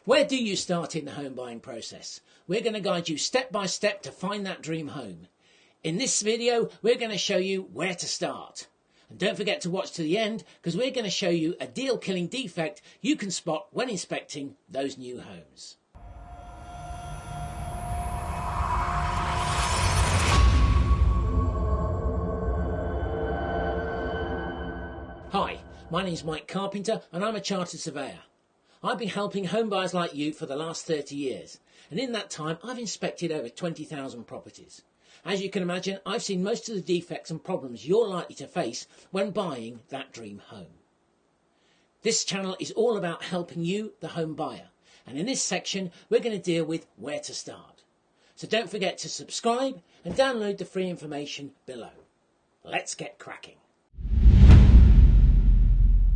Where do you start in the home buying process? We're going to guide you step by step to find that dream home. In this video, we're going to show you where to start. And don't forget to watch to the end, because we're going to show you a deal-killing defect you can spot when inspecting those new homes. Hi, my name is Mike Carpenter and I'm a chartered surveyor. I've been helping home buyers like you for the last 30 years, and in that time I've inspected over 20,000 properties. As you can imagine, I've seen most of the defects and problems you're likely to face when buying that dream home. This channel is all about helping you, the home buyer, and in this section we're going to deal with where to start. So don't forget to subscribe and download the free information below. Let's get cracking.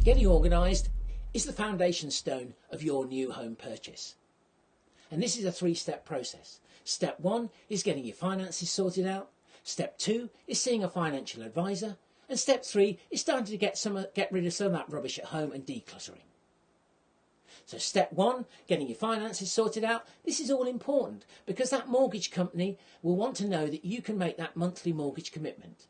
Getting organised is the foundation stone of your new home purchase. And this is a three-step process. Step 1 is getting your finances sorted out. Step 2 is seeing a financial advisor. And step 3 is starting to get rid of some of that rubbish at home and decluttering. So step 1, getting your finances sorted out. This is all important because that mortgage company will want to know that you can make that monthly mortgage commitment.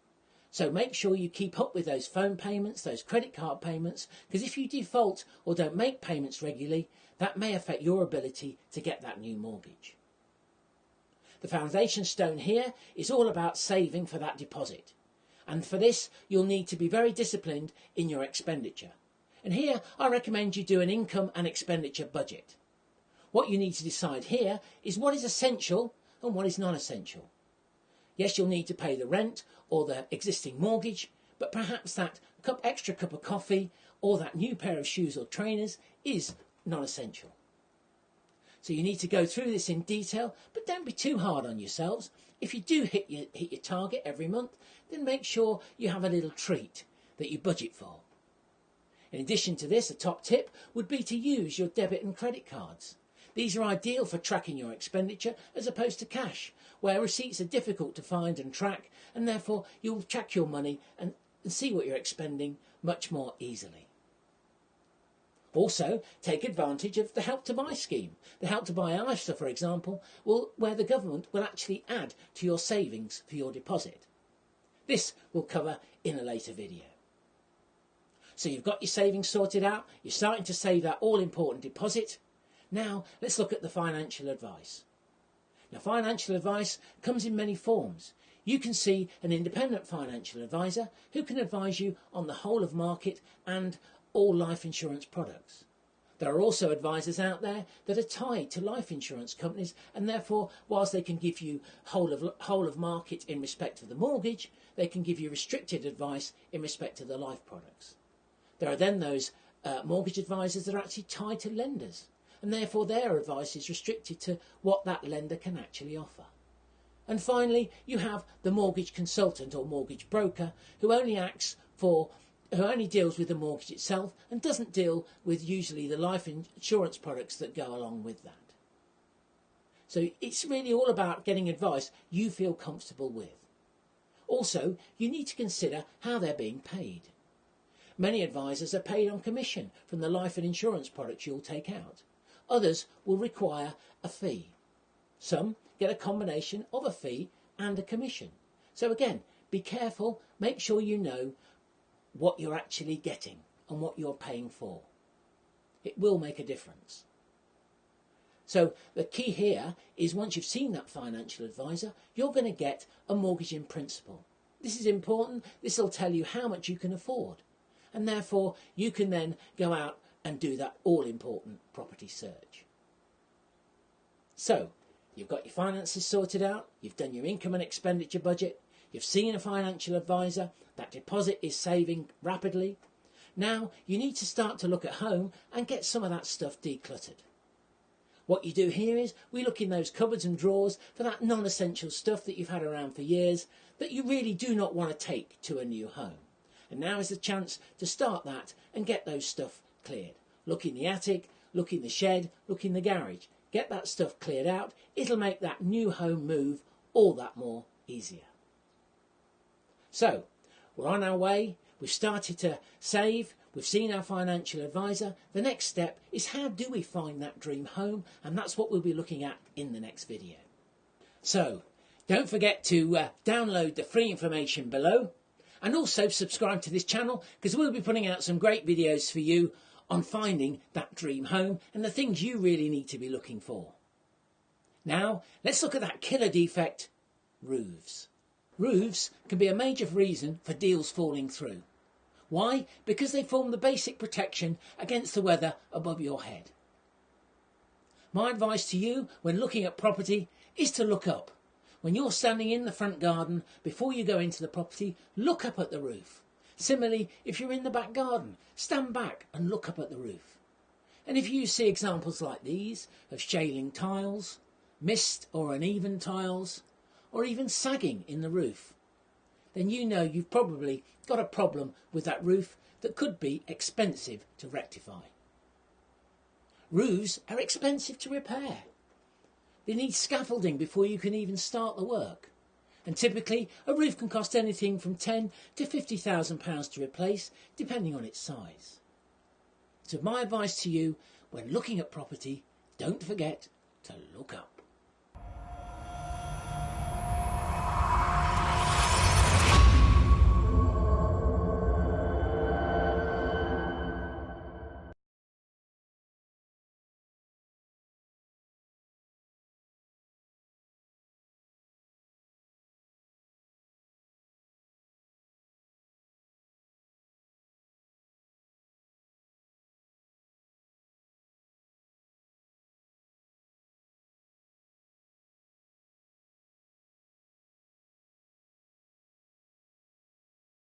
So make sure you keep up with those phone payments, those credit card payments, because if you default or don't make payments regularly, that may affect your ability to get that new mortgage. The foundation stone here is all about saving for that deposit. And for this, you'll need to be very disciplined in your expenditure. And here, I recommend you do an income and expenditure budget. What you need to decide here is what is essential and what is non-essential. Yes, you'll need to pay the rent or the existing mortgage, but perhaps that extra cup of coffee or that new pair of shoes or trainers is non-essential. So you need to go through this in detail, but don't be too hard on yourselves. If you do hit your target every month, then make sure you have a little treat that you budget for. In addition to this, a top tip would be to use your debit and credit cards. These are ideal for tracking your expenditure as opposed to cash, where receipts are difficult to find and track, and therefore you'll track your money and see what you're expending much more easily. Also, take advantage of the Help to Buy scheme. The Help to Buy ISA, for example, where the government will actually add to your savings for your deposit. This we'll cover in a later video. So you've got your savings sorted out, you're starting to save that all-important deposit. Now, let's look at the financial advice. Now, financial advice comes in many forms. You can see an independent financial advisor who can advise you on the whole of market and all life insurance products. There are also advisors out there that are tied to life insurance companies, and therefore, whilst they can give you whole of market in respect of the mortgage, they can give you restricted advice in respect of the life products. There are then those mortgage advisors that are actually tied to lenders, and therefore their advice is restricted to what that lender can actually offer. And finally, you have the mortgage consultant or mortgage broker who only deals with the mortgage itself and doesn't deal with usually the life insurance products that go along with that. So it's really all about getting advice you feel comfortable with. Also, you need to consider how they're being paid. Many advisors are paid on commission from the life and insurance products you'll take out. Others will require a fee. Some get a combination of a fee and a commission. So again, be careful, make sure you know what you're actually getting and what you're paying for. It will make a difference. So the key here is once you've seen that financial advisor, you're going to get a mortgage in principle. This is important. This will tell you how much you can afford. And therefore, you can then go out and do that all-important property search. So, you've got your finances sorted out, you've done your income and expenditure budget, you've seen a financial advisor, that deposit is saving rapidly. Now, you need to start to look at home and get some of that stuff decluttered. What you do here is, we look in those cupboards and drawers for that non-essential stuff that you've had around for years that you really do not want to take to a new home. And now is the chance to start that and get those stuff cleared. Look in the attic, look in the shed, look in the garage. Get that stuff cleared out. It'll make that new home move all that more easier. So, we're on our way. We've started to save. We've seen our financial advisor. The next step is how do we find that dream home, and that's what we'll be looking at in the next video. So don't forget to download the free information below, and also subscribe to this channel because we'll be putting out some great videos for you on finding that dream home and the things you really need to be looking for. Now let's look at that killer defect, roofs. Roofs can be a major reason for deals falling through. Why? Because they form the basic protection against the weather above your head. My advice to you when looking at property is to look up. When you're standing in the front garden, before you go into the property, look up at the roof. Similarly, if you're in the back garden, stand back and look up at the roof. And if you see examples like these of shaling tiles, mist or uneven tiles, or even sagging in the roof, then you know you've probably got a problem with that roof that could be expensive to rectify. Roofs are expensive to repair. They need scaffolding before you can even start the work. And typically a roof can cost anything from £10,000 to £50,000 to replace, depending on its size. So my advice to you when looking at property, don't forget to look up.